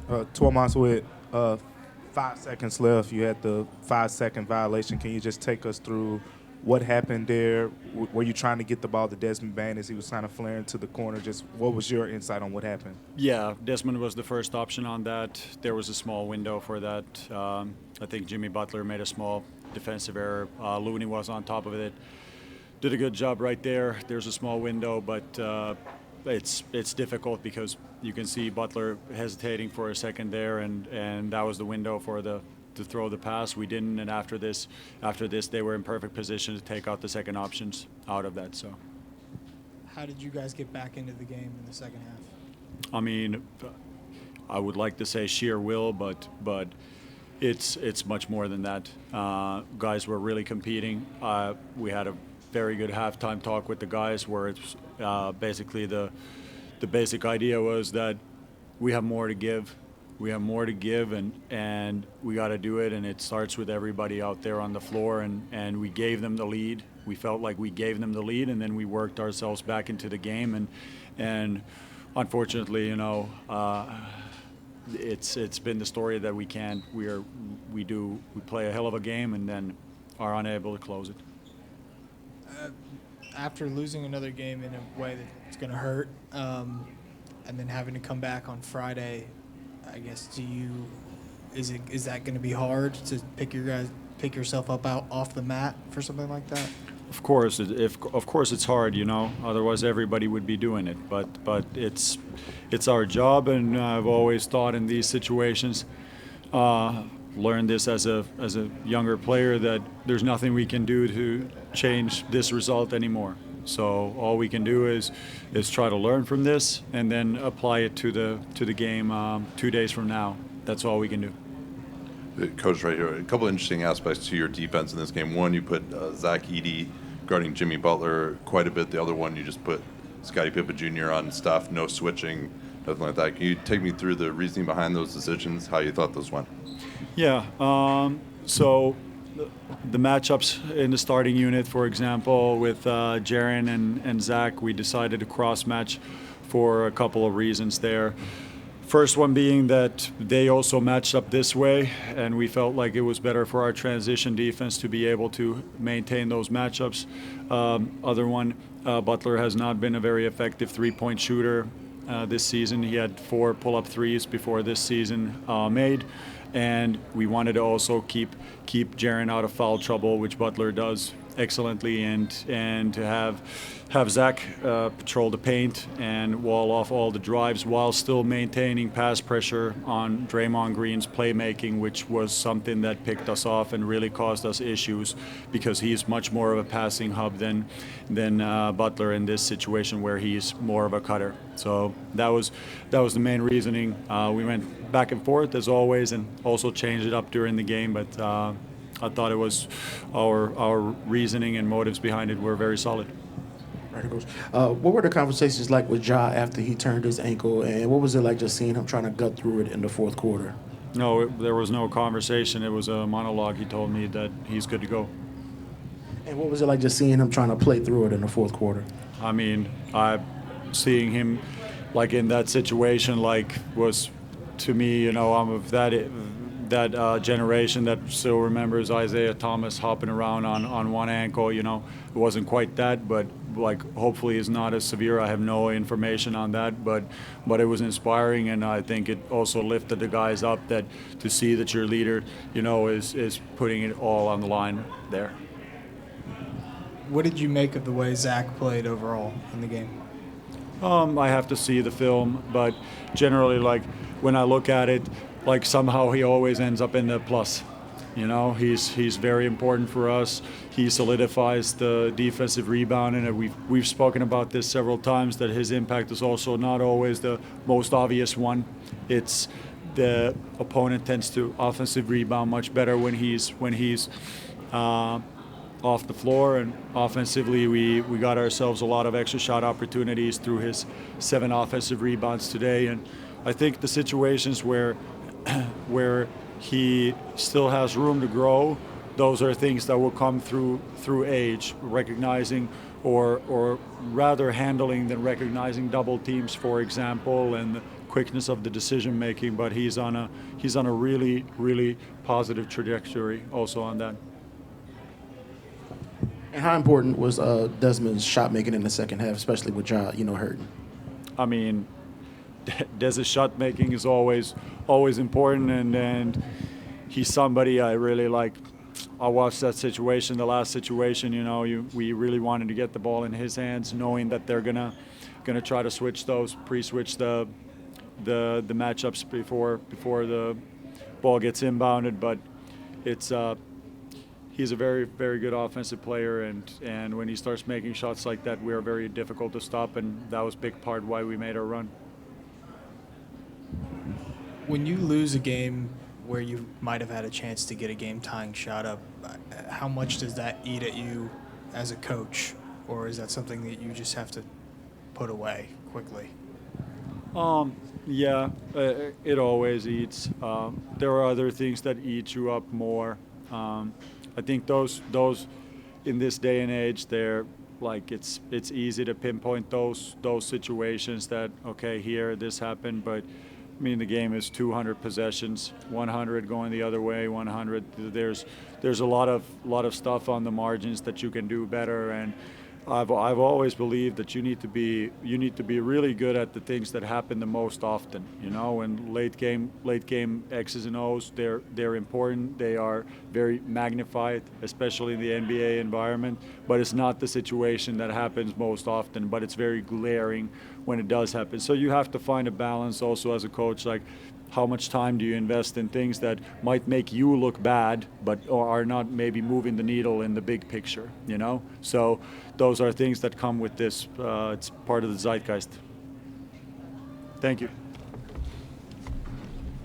Tuomas, with 5 seconds left, you had the 5 second violation. Can you just take us through what happened there? Were you trying to get the ball to Desmond Bane as he was trying to flare into the corner? Just what was your insight on what happened? Yeah, Desmond was the first option on that. There was a small window for that. I think Jimmy Butler made a small defensive error. Looney was on top of it. Did a good job right there. There's a small window, but it's difficult because you can see Butler hesitating for a second there, and that was the window for to throw the pass. We didn't, and after this, they were in perfect position to take out the second options out of that. So, How did you guys get back into the game in the second half? I mean, I would like to say sheer will, but it's much more than that. Guys were really competing. We had a very good halftime talk with the guys where it's basically the basic idea was that we have more to give. We have more to give, and we got to do it, and it starts with everybody out there on the floor, and we gave them the lead. We felt like we gave them the lead, and then we worked ourselves back into the game, and unfortunately, it's been the story that we play a hell of a game and then are unable to close it. After losing another game in a way that's going to hurt, and then having to come back on Friday, I guess is that going to be hard to pick yourself up out off the mat for something like that? Of course, it's hard, Otherwise, everybody would be doing it. But it's our job, and I've always thought in these situations, learned this as a younger player, that there's nothing we can do to change this result anymore. So all we can do is try to learn from this and then apply it to the game 2 days from now. That's all we can do. Coach, right here, a couple of interesting aspects to your defense in this game. One, you put Zach Edey guarding Jimmy Butler quite a bit. The other one, you just put Scottie Pippen Jr. on stuff, no switching, nothing like that. Can you take me through the reasoning behind those decisions, how you thought those went? Yeah. So the matchups in the starting unit, for example, with Jaren and Zach, we decided to cross-match for a couple of reasons there. First one being that they also matched up this way, and we felt like it was better for our transition defense to be able to maintain those matchups. Other one, Butler has not been a very effective three-point shooter this season. He had 4 pull-up threes before this season made, and we wanted to also keep Jaren out of foul trouble, which Butler does excellently, and to have Zach patrol the paint and wall off all the drives while still maintaining pass pressure on Draymond Green's playmaking, which was something that picked us off and really caused us issues because he's much more of a passing hub than Butler in this situation where he's more of a cutter. So that was the main reasoning. We went back and forth as always and also changed it up during the game, but I thought it was our reasoning and motives behind it were very solid. What were the conversations like with Ja after he turned his ankle, and what was it like just seeing him trying to gut through it in the fourth quarter? No, there was no conversation. It was a monologue. He told me that he's good to go. And what was it like just seeing him trying to play through it in the fourth quarter? I mean, seeing him like in that situation was, to me, I'm of that generation that still remembers Isaiah Thomas hopping around on one ankle. It wasn't quite that, but hopefully it's not as severe. I have no information on that, but it was inspiring, and I think it also lifted the guys up to see that your leader, is putting it all on the line there. What did you make of the way Zach played overall in the game? I have to see the film, but generally, when I look at it, somehow he always ends up in the plus. He's very important for us. He solidifies the defensive rebound, and we've spoken about this several times, that his impact is also not always the most obvious one. It's the opponent tends to offensive rebound much better when he's off the floor, and offensively we got ourselves a lot of extra shot opportunities through his 7 offensive rebounds today. And I think the situations where he still has room to grow, those are things that will come through age, recognizing or rather handling than recognizing double teams, for example, and quickness of the decision making, but he's on a really positive trajectory also on that. And how important was Desmond's shot making in the second half, especially with Ja, hurting? I mean, Dez's shot making is always important, and he's somebody I really like. I watched that situation, the last situation. We really wanted to get the ball in his hands, knowing that they're gonna try to pre-switch the matchups before the ball gets inbounded. But he's a very, very good offensive player, and when he starts making shots like that, we are very difficult to stop, and that was a big part why we made our run. When you lose a game where you might have had a chance to get a game-tying shot up, how much does that eat at you as a coach, or is that something that you just have to put away quickly? Yeah, it always eats. There are other things that eat you up more. I think those in this day and age, they're like it's easy to pinpoint those situations that, okay, here this happened, but I mean, the game is 200 possessions, 100 going the other way, 100. There's a lot of stuff on the margins that you can do better, and I've always believed that you need to be really good at the things that happen the most often. And late game X's and O's, they're important. They are very magnified, especially in the NBA environment. But it's not the situation that happens most often. But it's very glaring when it does happen. So you have to find a balance also as a coach, like how much time do you invest in things that might make you look bad, or are not maybe moving the needle in the big picture, So those are things that come with this. It's part of the zeitgeist. Thank you.